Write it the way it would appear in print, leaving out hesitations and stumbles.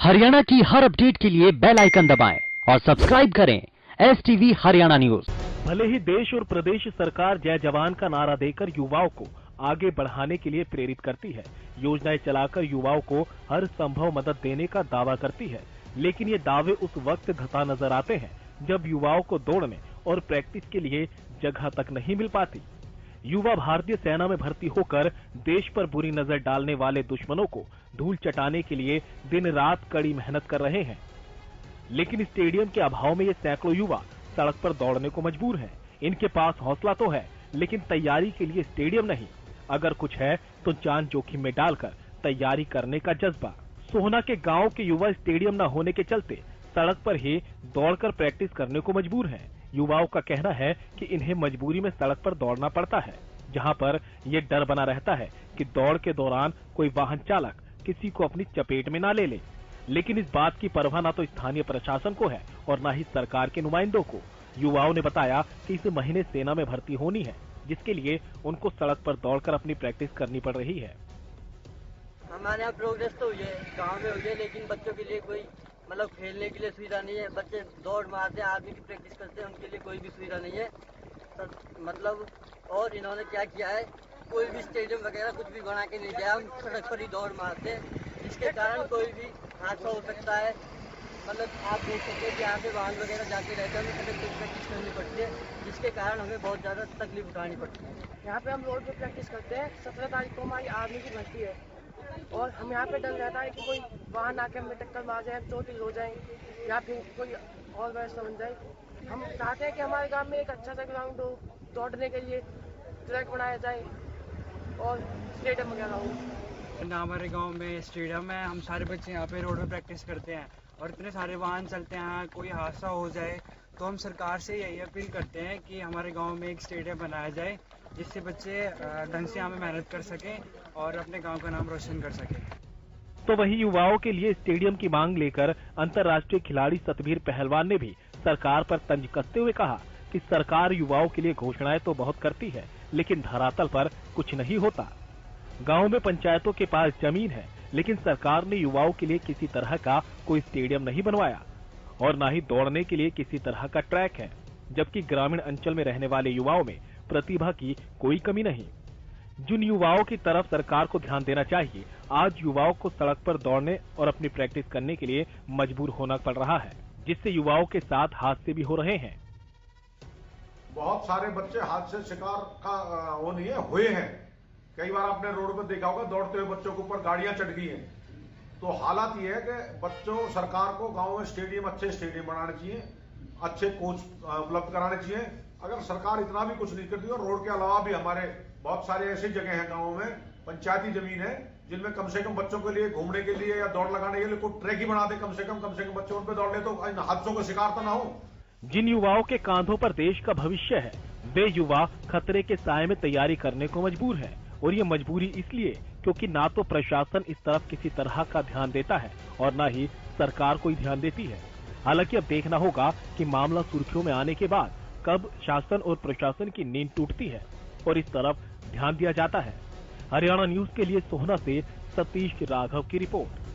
हरियाणा की हर अपडेट के लिए बेल आइकन दबाएं और सब्सक्राइब करें STV हरियाणा न्यूज। भले ही देश और प्रदेश सरकार जय जवान का नारा देकर युवाओं को आगे बढ़ाने के लिए प्रेरित करती है, योजनाएं चलाकर युवाओं को हर संभव मदद देने का दावा करती है, लेकिन ये दावे उस वक्त घटा नजर आते हैं जब युवाओं को दौड़ने और प्रैक्टिस के लिए जगह तक नहीं मिल पाती। युवा भारतीय सेना में भर्ती होकर देश पर बुरी नजर डालने वाले दुश्मनों को धूल चटाने के लिए दिन रात कड़ी मेहनत कर रहे हैं, लेकिन स्टेडियम के अभाव में ये सैकड़ों युवा सड़क पर दौड़ने को मजबूर हैं। इनके पास हौसला तो है, लेकिन तैयारी के लिए स्टेडियम नहीं। अगर कुछ है तो जान जोखिम में डालकर तैयारी करने का जज्बा। सोहना के गांव के युवा स्टेडियम न होने के चलते सड़क पर ही दौड़कर प्रैक्टिस करने को मजबूर हैं। युवाओं का कहना है कि इन्हें मजबूरी में सड़क पर दौड़ना पड़ता है, जहां पर ये डर बना रहता है कि दौड़ के दौरान कोई वाहन चालक किसी को अपनी चपेट में ना ले ले। लेकिन इस बात की परवाह न तो स्थानीय प्रशासन को है और न ही सरकार के नुमाइंदों को। युवाओं ने बताया कि इस महीने सेना में भर्ती होनी है, जिसके लिए उनको सड़क पर दौड़कर अपनी प्रैक्टिस करनी पड़ रही है। हमारे यहाँ प्रोग्रेस तो हुई है, गाँव में हुई है, लेकिन बच्चों के लिए कोई मतलब खेलने के लिए सुविधा नहीं है। बच्चे दौड़ मारते हैं, आर्मी की प्रैक्टिस करते हैं, उनके लिए कोई भी सुविधा नहीं है। मतलब और इन्होंने क्या किया है, कोई भी स्टेडियम वगैरह कुछ भी बना के नहीं दिया। हम सड़क पर ही दौड़ मारते हैं, जिसके कारण कोई भी हादसा हो सकता है। मतलब आप देख सकते हैं कि यहाँ पे वाहन वगैरह जाते रहते हैं, हमें सड़क पर प्रैक्टिस करनी पड़ती है, जिसके कारण हमें बहुत ज़्यादा तकलीफ उठानी पड़ती है। यहाँ पे हम रोड पे प्रैक्टिस करते हैं। 17 तारीख को हमारी आर्मी की भर्ती है और हम यहाँ पे डर रहता है कि कोई वाहन आके हमें टक्कर मार जाए, चोटिल हो जाए या फिर कोई और व्यवस्था बन जाए। हम चाहते हैं कि हमारे गांव में एक अच्छा सा ग्राउंड हो, दौड़ने के लिए ट्रैक बनाया जाए और स्टेडियम वगैरह हो। ना हमारे गांव में स्टेडियम है, हम सारे बच्चे यहाँ पे रोड पे प्रैक्टिस करते हैं और इतने सारे वाहन चलते हैं, कोई हादसा हो जाए तो हम सरकार से यही अपील करते हैं कि हमारे गांव में एक स्टेडियम बनाया जाए, जिससे बच्चे ढंग से यहाँ में मेहनत कर सकें और अपने गांव का नाम रोशन कर सकें। तो वही युवाओं के लिए स्टेडियम की मांग लेकर अंतर्राष्ट्रीय खिलाड़ी सतबीर पहलवान ने भी सरकार पर तंज कसते हुए कहा कि सरकार युवाओं के लिए घोषणाएं तो बहुत करती है, लेकिन धरातल पर कुछ नहीं होता। गाँव में पंचायतों के पास जमीन है, लेकिन सरकार ने युवाओं के लिए किसी तरह का कोई स्टेडियम नहीं बनवाया और न ही दौड़ने के लिए किसी तरह का ट्रैक है, जबकि ग्रामीण अंचल में रहने वाले युवाओं में प्रतिभा की कोई कमी नहीं। जिन युवाओं की तरफ सरकार को ध्यान देना चाहिए, आज युवाओं को सड़क पर दौड़ने और अपनी प्रैक्टिस करने के लिए मजबूर होना पड़ रहा है, जिससे युवाओं के साथ हादसे भी हो रहे हैं। बहुत सारे बच्चे हादसे शिकार का वो नहीं है, हुए हैं। कई बार आपने रोड पर देखा होगा, दौड़ते हुए बच्चों के ऊपर गाड़ियां चढ़ गई हैं। तो हालात ये है कि बच्चों सरकार को गांव में स्टेडियम, अच्छे स्टेडियम बनाने चाहिए, अच्छे कोच उपलब्ध कराने चाहिए। अगर सरकार इतना भी कुछ नहीं करती और रोड के अलावा भी हमारे बहुत सारे ऐसी जगह हैं गाँव में, पंचायती जमीन है, जिनमें कम से कम बच्चों के लिए घूमने के लिए या दौड़ लगाने के लिए कोई ट्रैक ही बना दे, कम से कम बच्चे उन पर दौड़ ले तो हादसों का शिकार तो ना हो। जिन युवाओं के कांधों पर देश का भविष्य है, वे युवा खतरे के साए में तैयारी करने को मजबूर है, और ये मजबूरी इसलिए क्योंकि ना तो प्रशासन इस तरफ किसी तरह का ध्यान देता है और ना ही सरकार कोई ध्यान देती है। हालांकि अब देखना होगा कि मामला सुर्खियों में आने के बाद कब शासन और प्रशासन की नींद टूटती है और इस तरफ ध्यान दिया जाता है। हरियाणा न्यूज के लिए सोहना से सतीश राघव की रिपोर्ट।